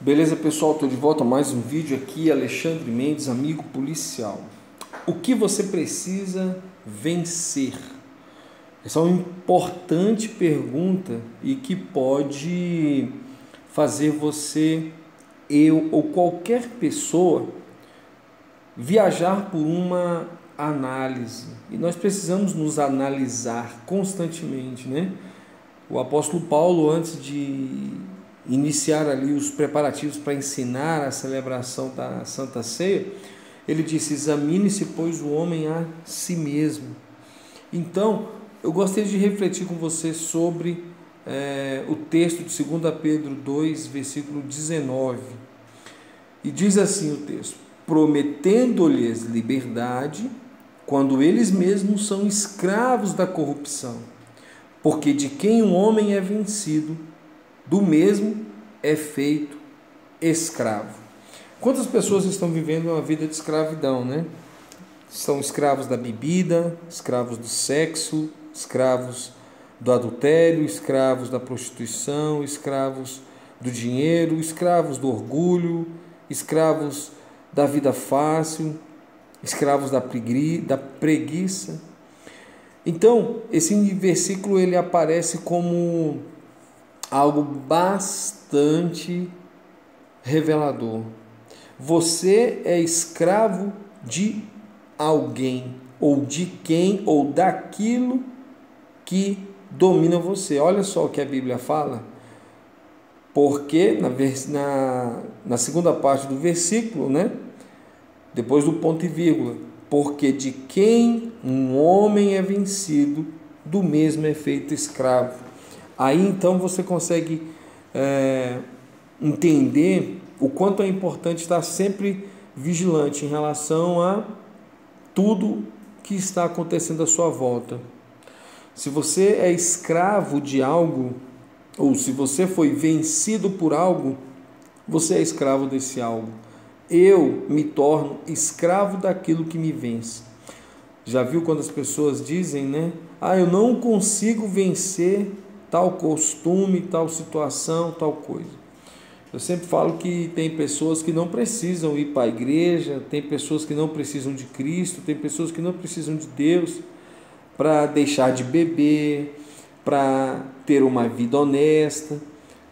Beleza, pessoal? Estou de volta a mais um vídeo aqui. Alexandre Mendes, amigo policial. O que você precisa vencer? Essa é uma importante pergunta e que pode fazer você, eu ou qualquer pessoa viajar por uma análise. E nós precisamos nos analisar constantemente, né? O apóstolo Paulo, antes de iniciar ali os preparativos para ensinar a celebração da Santa Ceia, ele disse: examine-se, pois, o homem a si mesmo. Então, eu gostaria de refletir com você sobre o texto de 2 Pedro 2, versículo 19. E diz assim o texto: prometendo-lhes liberdade, quando eles mesmos são escravos da corrupção, porque de quem um homem é vencido, do mesmo é feito escravo. Quantas pessoas estão vivendo uma vida de escravidão, né? São escravos da bebida, escravos do sexo, escravos do adultério, escravos da prostituição, escravos do dinheiro, escravos do orgulho, escravos da vida fácil, escravos da preguiça. Então, esse versículo ele aparece como algo bastante revelador. Você é escravo de alguém, ou de quem, ou daquilo que domina você. Olha só o que a Bíblia fala. Porque na segunda parte do versículo, né? Depois do ponto e vírgula, porque de quem um homem é vencido, do mesmo é feito escravo. Aí então você consegue entender o quanto é importante estar sempre vigilante em relação a tudo que está acontecendo à sua volta. Se você é escravo de algo, ou se você foi vencido por algo, você é escravo desse algo. Eu me torno escravo daquilo que me vence. Já viu quando as pessoas dizem, né? Eu não consigo vencer tal costume, tal situação, tal coisa. Eu sempre falo que tem pessoas que não precisam ir para a igreja, tem pessoas que não precisam de Cristo, tem pessoas que não precisam de Deus para deixar de beber, para ter uma vida honesta,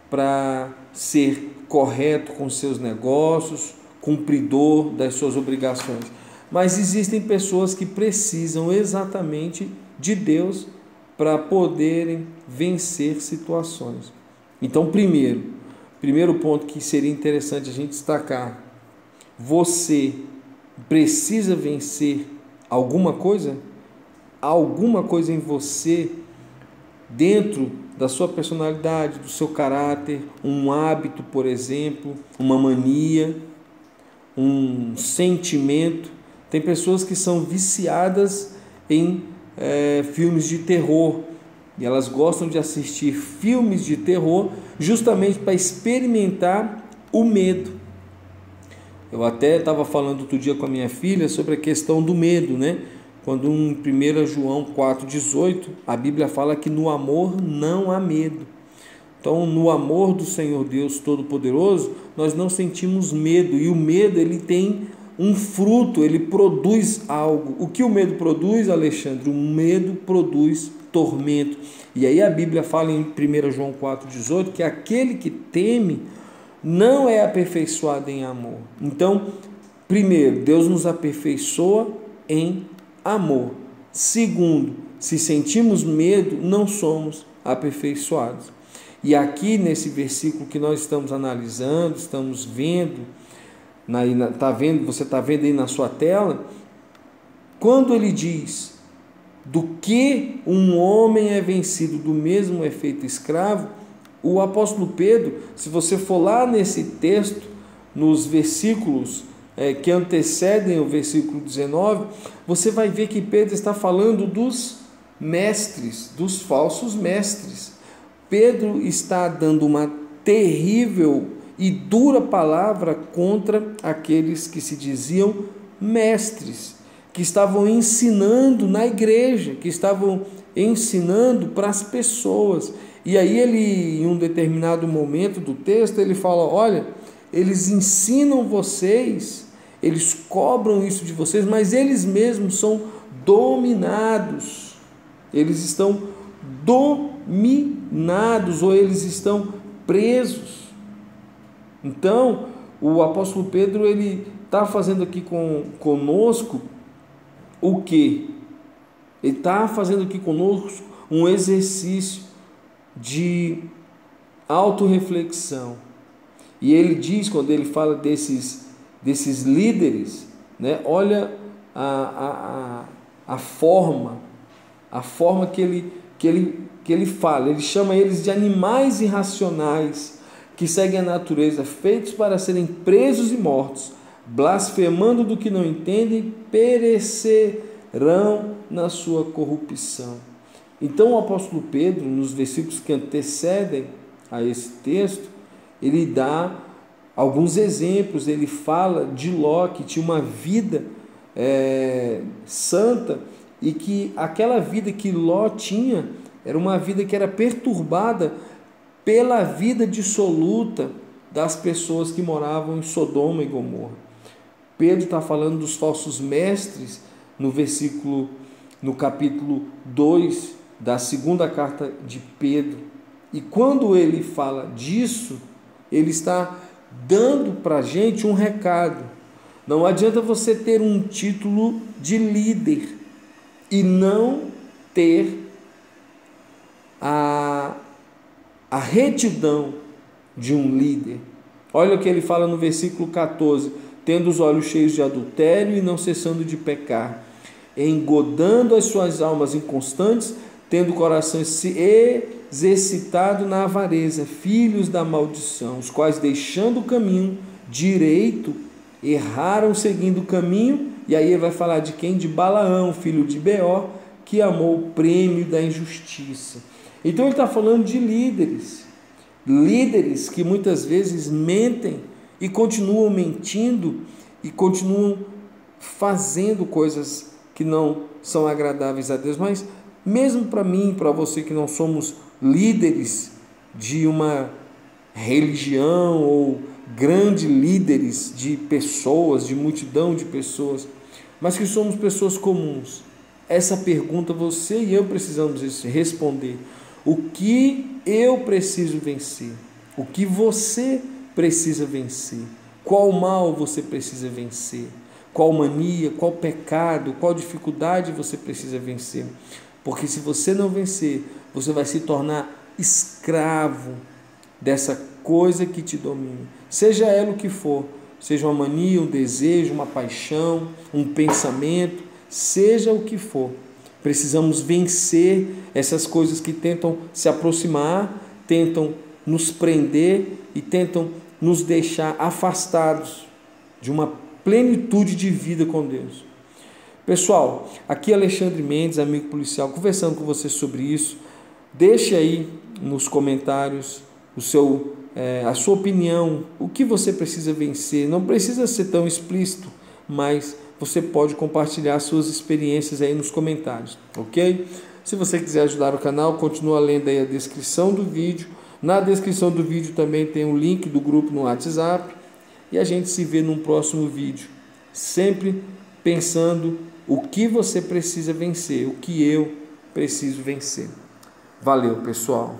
para ser correto com seus negócios, cumpridor das suas obrigações. Mas existem pessoas que precisam exatamente de Deus para poderem vencer situações. Então, primeiro ponto que seria interessante a gente destacar: você precisa vencer alguma coisa? Alguma coisa em você, dentro da sua personalidade, do seu caráter, um hábito, por exemplo, uma mania, um sentimento. Tem pessoas que são viciadas em filmes de terror, e elas gostam de assistir filmes de terror justamente para experimentar o medo. Eu até estava falando outro dia com a minha filha sobre a questão do medo, né? Quando em 1 João 4,18, a Bíblia fala que no amor não há medo. Então, no amor do Senhor Deus Todo-Poderoso, nós não sentimos medo, e o medo ele tem um fruto, ele produz algo. O que o medo produz, Alexandre? O medo produz tormento. E aí a Bíblia fala em 1 João 4,18 que aquele que teme não é aperfeiçoado em amor. Então, primeiro, Deus nos aperfeiçoa em amor. Segundo, se sentimos medo, não somos aperfeiçoados. E aqui nesse versículo que nós estamos analisando, estamos vendo, você está vendo aí na sua tela, quando ele diz do que um homem é vencido, do mesmo é feito escravo, o apóstolo Pedro, se você for lá nesse texto, nos versículos que antecedem o versículo 19, você vai ver que Pedro está falando dos mestres, dos falsos mestres. Pedro está dando uma terrível e dura palavra contra aqueles que se diziam mestres, que estavam ensinando na igreja, que estavam ensinando para as pessoas. E aí ele, em um determinado momento do texto, ele fala: olha, eles ensinam vocês, eles cobram isso de vocês, mas eles mesmos são dominados. Eles estão dominados ou eles estão presos. Então, o apóstolo Pedro, ele está fazendo aqui conosco o quê? Ele está fazendo aqui conosco um exercício de autorreflexão. E ele diz, quando ele fala desses líderes, né, olha a forma que ele fala. Ele chama eles de animais irracionais, que seguem a natureza, feitos para serem presos e mortos, blasfemando do que não entendem, perecerão na sua corrupção. Então o apóstolo Pedro, nos versículos que antecedem a esse texto, ele dá alguns exemplos. Ele fala de Ló, que tinha uma vida santa, e que aquela vida que Ló tinha era uma vida que era perturbada pela vida dissoluta das pessoas que moravam em Sodoma e Gomorra. Pedro está falando dos falsos mestres no capítulo 2 da segunda carta de Pedro. E quando ele fala disso, ele está dando para a gente um recado. Não adianta você ter um título de líder e não ter a retidão de um líder. Olha o que ele fala no versículo 14: tendo os olhos cheios de adultério e não cessando de pecar, engodando as suas almas inconstantes, tendo o coração se exercitado na avareza, filhos da maldição, os quais, deixando o caminho direito, erraram seguindo o caminho. E aí ele vai falar de quem? De Balaão, filho de Beor, que amou o prêmio da injustiça. Então ele está falando de líderes que muitas vezes mentem e continuam mentindo e continuam fazendo coisas que não são agradáveis a Deus. Mas mesmo para mim, para você que não somos líderes de uma religião ou grandes líderes de pessoas, de multidão de pessoas, mas que somos pessoas comuns, essa pergunta você e eu precisamos responder. O que eu preciso vencer? O que você precisa vencer? Qual mal você precisa vencer? Qual mania, qual pecado, qual dificuldade você precisa vencer? Porque se você não vencer, você vai se tornar escravo dessa coisa que te domina, seja ela o que for, seja uma mania, um desejo, uma paixão, um pensamento, seja o que for. Precisamos vencer essas coisas que tentam se aproximar, tentam nos prender e tentam nos deixar afastados de uma plenitude de vida com Deus. Pessoal, aqui é Alexandre Mendes, amigo policial, conversando com você sobre isso. Deixe aí nos comentários a sua opinião, o que você precisa vencer. Não precisa ser tão explícito, mas você pode compartilhar suas experiências aí nos comentários, ok? Se você quiser ajudar o canal, continua lendo aí a descrição do vídeo. Na descrição do vídeo também tem um link do grupo no WhatsApp. E a gente se vê num próximo vídeo, sempre pensando o que você precisa vencer, o que eu preciso vencer. Valeu, pessoal!